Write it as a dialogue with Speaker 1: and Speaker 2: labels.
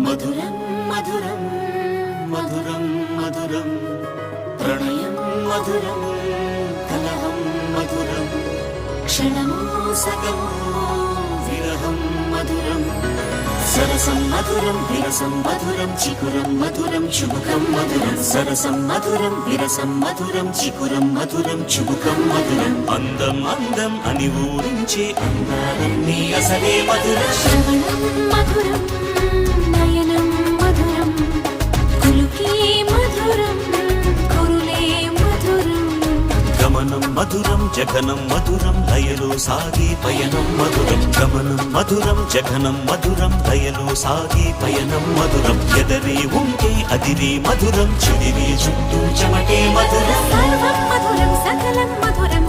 Speaker 1: మధురం మధురం మధురం మధురం ప్రణయం మధురం కలహం మధురం క్షణమో సగమో విరహం మధురం సరసం మధురం విరసం మధురం చికురం మధురం చుబుకం మధురం సరసం మధురం విరసం మధురం చికురం మధురం చుబుకం మధురం అందం అందం అని ఊరించే అందాలన్నీ అసలే మధురం
Speaker 2: శ్రవణం మధురం నయనం మధురం కులుకే మధురం కురులే మధురం
Speaker 1: గమనం మధురం జగనం మధురం లయలో సాగే పయనం మధురం గమనం మధురం జగనం మధురం లయలో సాగే పయనం మధురం ఎదరే ఉంటే అదిరే మధురం చెదిరే చుట్టూ చెమటే మధురం
Speaker 2: సర్వం మధురం సకలం మధురం